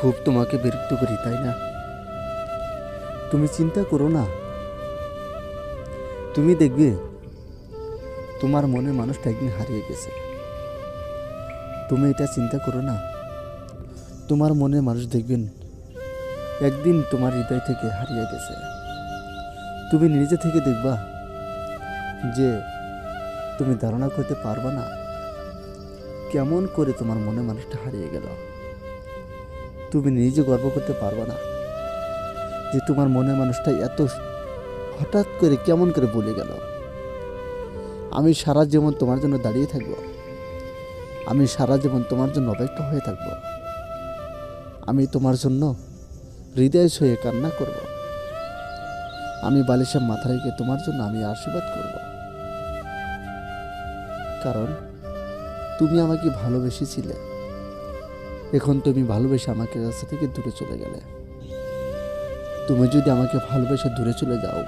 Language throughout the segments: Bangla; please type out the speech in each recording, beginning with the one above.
খুব তোমাকে বিরক্ত করি, তাই না? তুমি চিন্তা করো না, তুমি দেখবে তোমার মনে মানুষটা একদিন হারিয়ে গেছে। তুমি এটা চিন্তা করো না, তোমার মনে মানুষ দেখবেন একদিন তোমার হৃদয় থেকে হারিয়ে গেছে। তুমি নিজে থেকে দেখবা যে তুমি ধারণা করতে পারবা না কেমন করে তোমার মনে মানুষটা হারিয়ে গেল। তুমি নিজে গর্ব করতে পারবা না যে তোমার মনে মানুষটা এত হঠাৎ করে কেমন করে বলে গেল। আমি সারা জীবন তোমার জন্য দাঁড়িয়ে থাকবো, আমি সারা জীবন তোমার জন্য অপেক্ষা হয়ে থাকব, আমি তোমার জন্য হৃদয় ছুঁয়ে কান্না করব, আমি বালিশে মাথা রেখে তোমার জন্য আমি আশীর্বাদ করব। কারণ তুমি আমাকে ভালোবেসেছিলে, এখন তুমি ভালোবেসে আমাকে রাস্তা থেকে দূরে চলে গেলে। তুমি যদি আমাকে ভালোবেসে দূরে চলে যাও,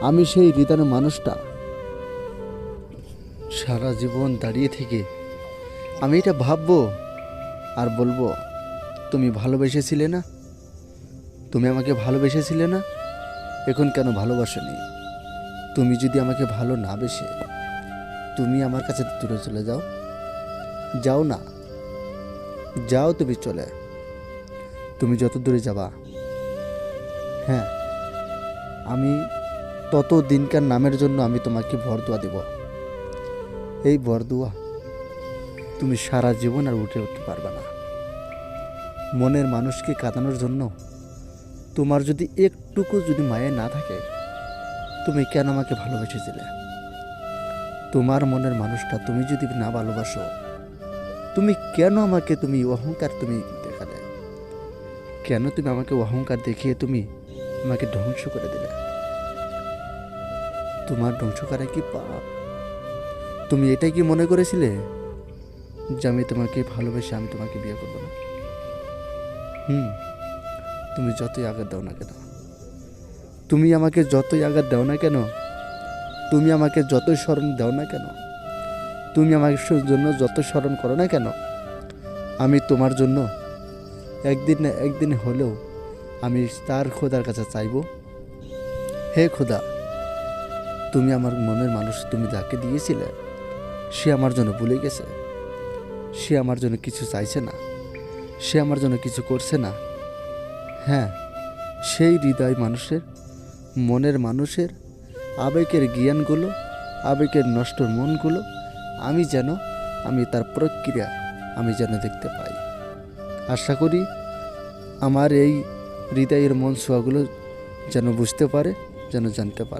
আমি সেই হৃদয়ের মানুষটা সারা জীবন দাঁড়িয়ে থেকে আমি এটা ভাববো আর বলবো, তুমি ভালোবেসেছিলে না, তুমি আমাকে ভালোবেসেছিলে না, এখন কেন ভালোবাসোনি? তুমি যদি আমাকে ভালো না বেসে তুমি আমার কাছে দূরে চলে যাও, যাও না, যাও তুমি চলে। তুমি যত দূরে যাবা, হ্যাঁ, আমি তত দিনকার নামের জন্য আমি তোমাকে বরদোয়া দেব। এই বরদোয়া তুমি সারা জীবন আর উঠে উঠতে পারবে না। মনের মানুষকে কাঁদানোর জন্য তোমার যদি একটুকু যদি মায়া না থাকে, তুমি কেন আমাকে ভালোবেসেছিলে? তোমার মনের মানুষটা তুমি যদি না ভালোবাসো, তুমি কেন আমাকে তুমি অহংকার তুমি দেখালে? কেন তুমি আমাকে অহংকার দেখিয়ে তুমি আমাকে ধ্বংস করে দিলে? তোমার ধ্বংস করা কি পাপ? তুমি এটাই কি মনে করেছিলে যে আমি তোমাকে ভালোবেসে আমি তোমাকে বিয়ে করবো না? তুমি যতই আঘাত দাও না কেন, তুমি আমাকে যতই আঘাত দাও না কেন, তুমি আমাকে যতই স্মরণ দাও না কেন, তুমি আমার জন্য যত স্মরণ করো না কেন, আমি তোমার জন্য একদিন না একদিন হলেও আমি তার খোদার কাছে চাইব, হে খোদা, তুমি আমার মনের মানুষ তুমি যাকে দিয়েছিলে সে আমার জন্য ভুলে গেছে, সে আমার জন্য কিছু চাইছে না, সে আমার জন্য কিছু করছে না। হ্যাঁ, সেই হৃদয় মানুষের মনের মানুষের আবেগের জ্ঞানগুলো, আবেগের নষ্ট মনগুলো আমি তার প্রক্রিয়া আমি যেন দেখতে পাই। আশা করি আমার এই হৃদয়ের মন ছোঁয়াগুলো যেন বুঝতে পারে, যেন জানতে পারে।